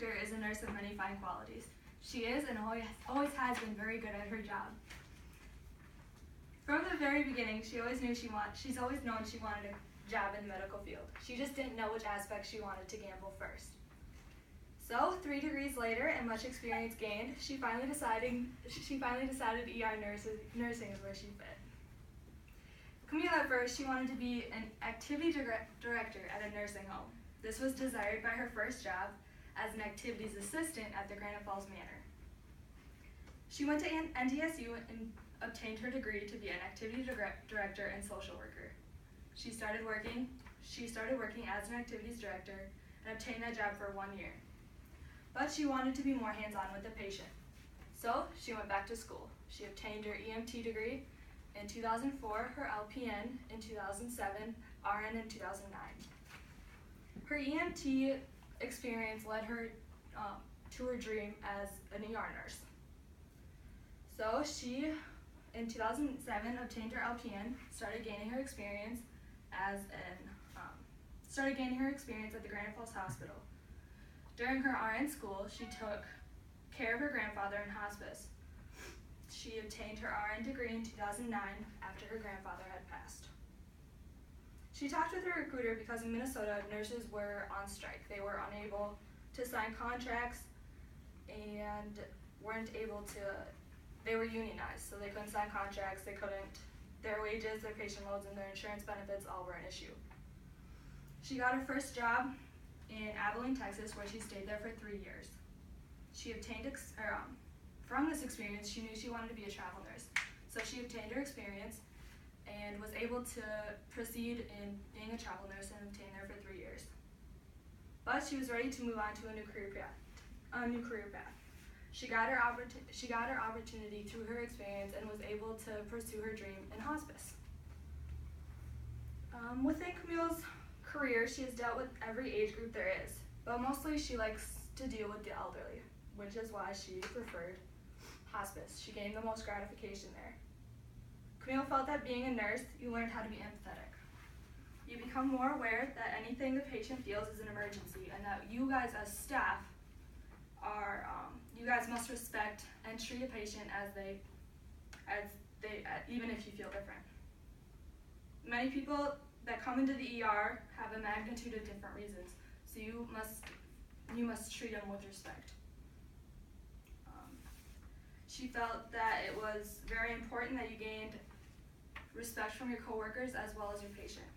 Richter is a nurse of many fine qualities. She is and always has been very good at her job. From the very beginning, she's always known she wanted a job in the medical field. She just didn't know which aspect she wanted to gamble first. So, 3 degrees later and much experience gained, she finally decided ER nursing is where she fit. Camille at first, she wanted to be an activity director at a nursing home. This was desired by her first job as an activities assistant at the Granite Falls Manor. She went to NDSU and obtained her degree to be an activity director and social worker. She started working as an activities director and obtained that job for 1 year. But she wanted to be more hands-on with the patient. So she went back to school. She obtained her EMT degree in 2004, her LPN in 2007, RN in 2009. Her EMT experience led her to her dream as an ER nurse. So she, in 2007, obtained her LPN, started gaining her experience at the Granite Falls Hospital. During her RN school, she took care of her grandfather in hospice. She obtained her RN degree in 2009 after her grandfather had passed. She talked with her recruiter because in Minnesota, nurses were on strike. They were unable to sign contracts and they were unionized, so they couldn't sign contracts, their wages, their patient loads, and their insurance benefits all were an issue. She got her first job in Abilene, Texas, where she stayed there for 3 years. She obtained, from this experience, she knew she wanted to be a travel nurse. So she obtained her experience and was able to proceed in being a travel nurse and obtain there for 3 years. But she was ready to move on to a new career path. She got her opportunity through her experience and was able to pursue her dream in hospice. Within Camille's career, she has dealt with every age group there is, but mostly she likes to deal with the elderly, which is why she preferred hospice. She gained the most gratification there. Camille felt that being a nurse, you learned how to be empathetic. You become more aware that anything the patient feels is an emergency, and that you guys as staff you guys must respect and treat a patient even if you feel different. Many people that come into the ER have a magnitude of different reasons, so you must treat them with respect. She felt that it was very important that you gained respect from your coworkers as well as your patient.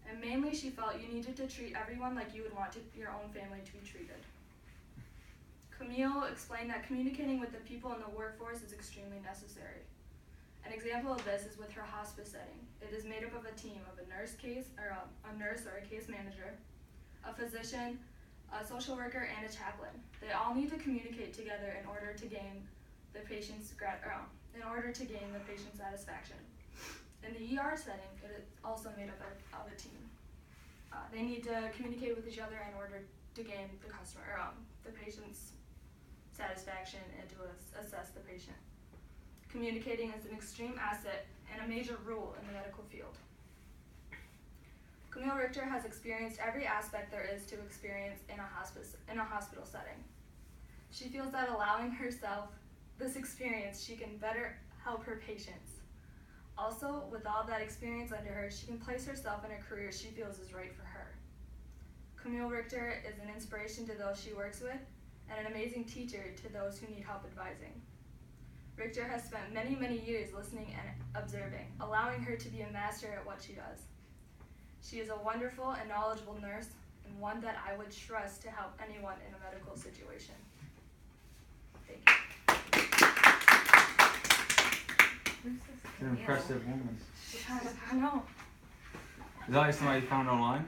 And mainly she felt you needed to treat everyone like you would want your own family to be treated. Camille explained that communicating with the people in the workforce is extremely necessary. An example of this is with her hospice setting. It is made up of a team of a nurse or a case manager, a physician, a social worker, and a chaplain. They all need to communicate together in order to gain the patient's satisfaction. In the ER setting, it is also made up of a team. They need to communicate with each other in order to gain the patient's satisfaction and to assess the patient. Communicating is an extreme asset and a major rule in the medical field. Camille Richter has experienced every aspect there is to experience in a hospital setting. She feels that allowing herself this experience, she can better help her patients. Also, with all that experience under her, she can place herself in a career she feels is right for her. Camille Richter is an inspiration to those she works with and an amazing teacher to those who need help advising. Richter has spent many, many years listening and observing, allowing her to be a master at what she does. She is a wonderful and knowledgeable nurse, and one that I would trust to help anyone in a medical situation. Thank you. You're an impressive woman. I know. Is that somebody you found online?